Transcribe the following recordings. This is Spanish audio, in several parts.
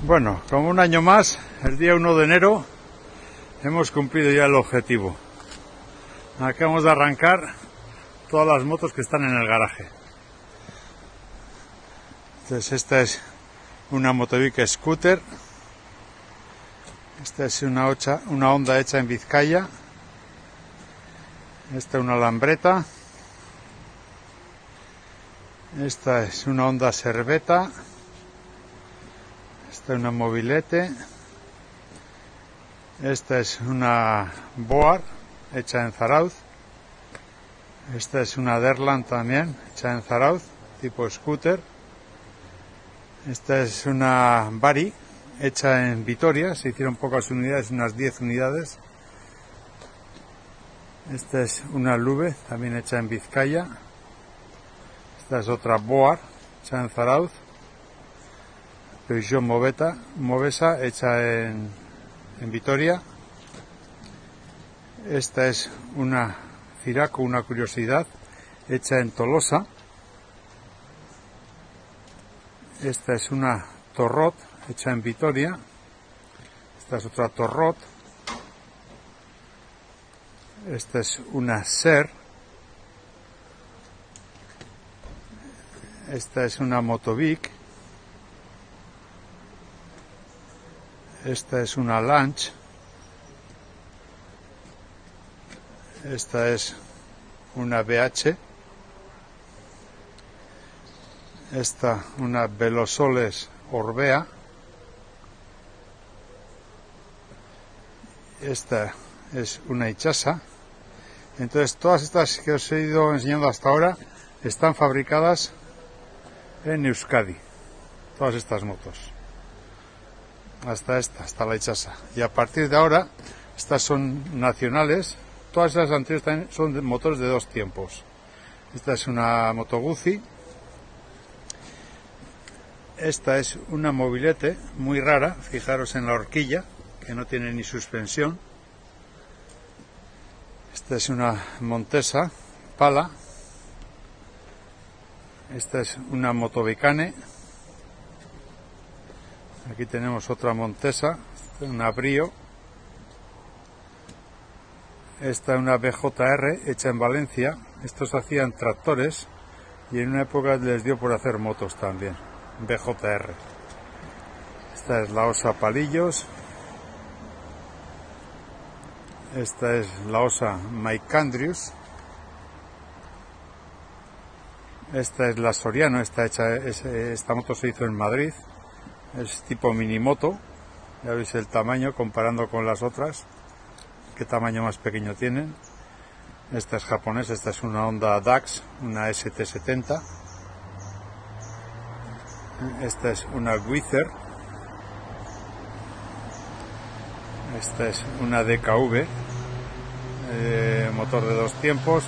Bueno, como un año más, el día 1 de enero, hemos cumplido ya el objetivo. Acabamos de arrancar todas las motos que están en el garaje. Entonces esta es una Motobic Scooter. Esta es una Honda hecha en Vizcaya. Esta es una Lambretta. Esta es una Honda Servetta. Esta es una Mobilete. Esta es una Boar hecha en Zarauz. Esta es una Derland también hecha en Zarauz, tipo scooter. Esta es una Bari hecha en Vitoria, se hicieron pocas unidades, unas 10 unidades. Esta es una Lube, también hecha en Vizcaya. Esta es otra Boar, hecha en Zarauz. Peugeot Movesa, hecha en Vitoria. Esta es una Ciraco, una curiosidad, hecha en Tolosa. Esta es una Torrot, hecha en Vitoria. Esta es otra Torrot. Esta es una Ser. Esta es una Motobic. Esta es una Launch. Esta es una BH. Esta una Velosoles Orbea. Esta es una Ichasa. Entonces todas estas que os he ido enseñando hasta ahora están fabricadas en Euskadi. Todas estas motos. Hasta la Ichasa. Y a partir de ahora, estas son nacionales. Todas las anteriores también son de motores de 2 tiempos. Esta es una Moto Guzzi. Esta es una Mobilete muy rara. Fijaros en la horquilla, que no tiene ni suspensión. Esta es una Montesa Pala. Esta es una Motovicane. Aquí tenemos otra Montesa, una Brio. Esta es una BJR hecha en Valencia. Estos hacían tractores y en una época les dio por hacer motos también. BJR. Esta es la Osa Palillos. Esta es la Osa Maicandrius. Esta es la Soriano. Esta moto se hizo en Madrid. Es tipo minimoto. Ya veis el tamaño comparando con las otras. Qué tamaño más pequeño tienen. Esta es japonesa. Esta es una Honda DAX, una ST70. Esta es una Wizard. Esta es una DKV, motor de 2 tiempos,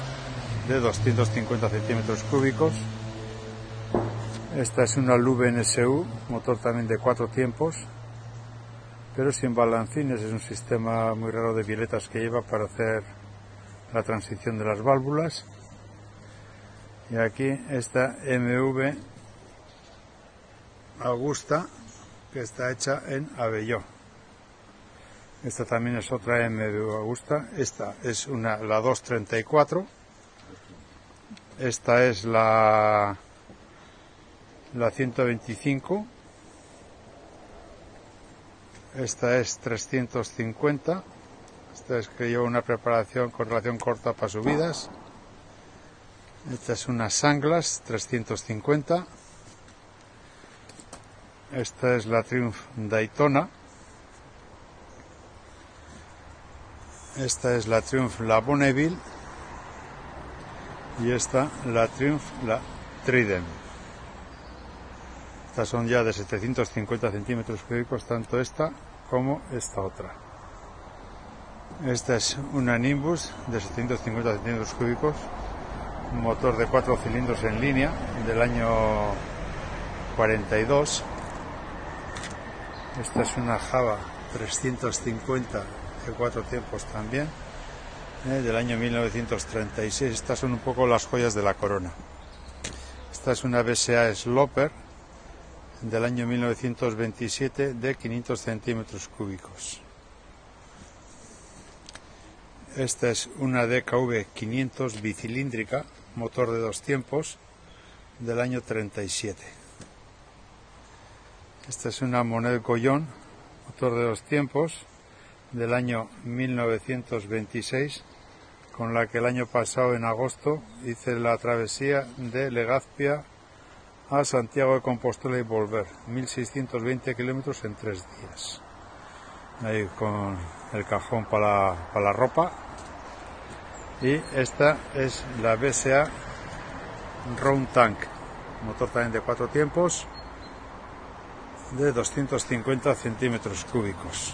de 250 centímetros cúbicos. Esta es una Lube NSU, motor también de 4 tiempos, pero sin balancines. Es un sistema muy raro de violetas que lleva para hacer la transición de las válvulas. Y aquí esta MV Augusta, que está hecha en Abelló. Esta también es otra MV Augusta. Esta es la 234. Esta es la 125. Esta es 350. Esta es que lleva una preparación con relación corta para subidas. Esta es una Sanglas 350. Esta es la Triumph Daytona. Esta es la Triumph La Bonneville. Y esta la Triumph la Trident. Estas son ya de 750 centímetros cúbicos, tanto esta como esta otra. Esta es una Nimbus de 750 centímetros cúbicos, un motor de 4 cilindros en línea del año 42. Esta es una Java 350 de 4 tiempos también, del año 1936. Estas son un poco las joyas de la corona. Esta es una BSA Sloper del año 1927 de 500 centímetros cúbicos. Esta es una DKV 500 bicilíndrica, motor de 2 tiempos, del año 37. Esta es una Monel Goyon, motor de 2 tiempos, del año 1926, con la que el año pasado, en agosto, hice la travesía de Legazpia a Santiago de Compostela y volver, 1620 kilómetros en 3 días. Ahí con el cajón para la ropa. Y esta es la BSA Round Tank, motor también de 4 tiempos, de 250 centímetros cúbicos.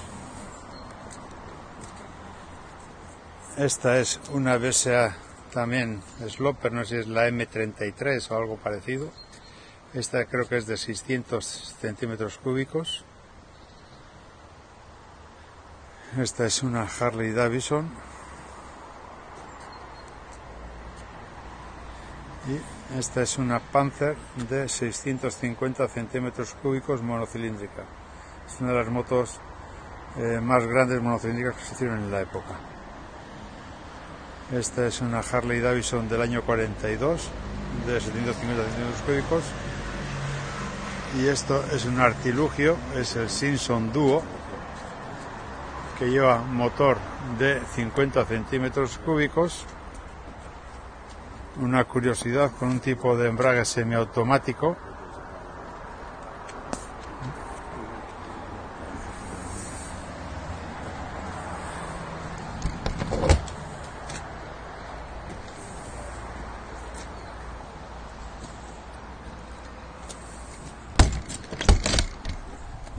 Esta es una BSA también Sloper, no sé si es la M33 o algo parecido. Esta creo que es de 600 centímetros cúbicos. Esta es una Harley Davidson. Y esta es una Panther de 650 centímetros cúbicos monocilíndrica. Es una de las motos más grandes monocilíndricas que se hicieron en la época. Esta es una Harley Davidson del año 42 de 750 centímetros cúbicos. Y esto es un artilugio, es el Simpson Duo, que lleva motor de 50 centímetros cúbicos, una curiosidad con un tipo de embrague semiautomático,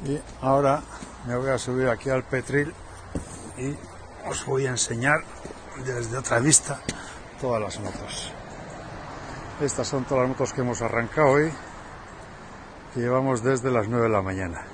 y ahora me voy a subir aquí al Petril y os voy a enseñar desde otra vista todas las motos. Estas son todas las motos que hemos arrancado hoy, que llevamos desde las 9 de la mañana.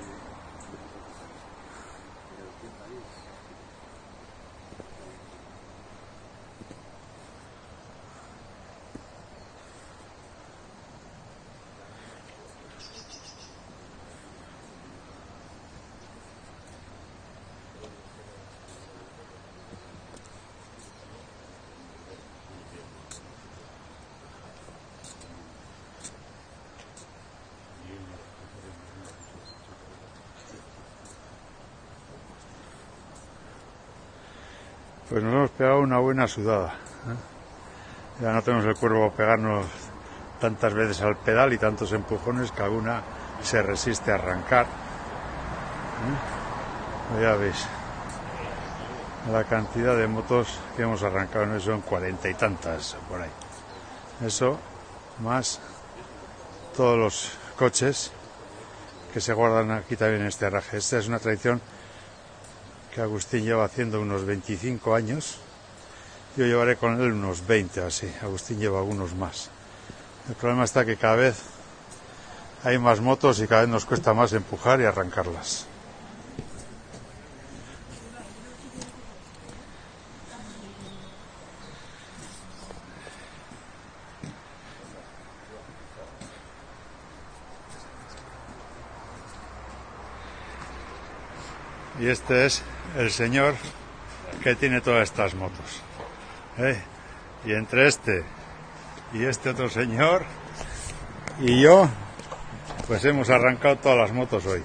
Pues nos hemos pegado una buena sudada, ¿eh? Ya no tenemos el cuerpo a pegarnos tantas veces al pedal y tantos empujones que alguna se resiste a arrancar, ¿eh? Ya veis la cantidad de motos que hemos arrancado, no son 40 y tantas por ahí. Eso más todos los coches que se guardan aquí también en este garaje. Esta es una tradición que Agustín lleva haciendo unos 25 años. Yo llevaré con él unos 20 o así. Agustín lleva algunos más. El problema está que cada vez hay más motos y cada vez nos cuesta más empujar y arrancarlas. Y este es el señor que tiene todas estas motos, ¿eh? Y entre este y este otro señor y yo, pues hemos arrancado todas las motos hoy.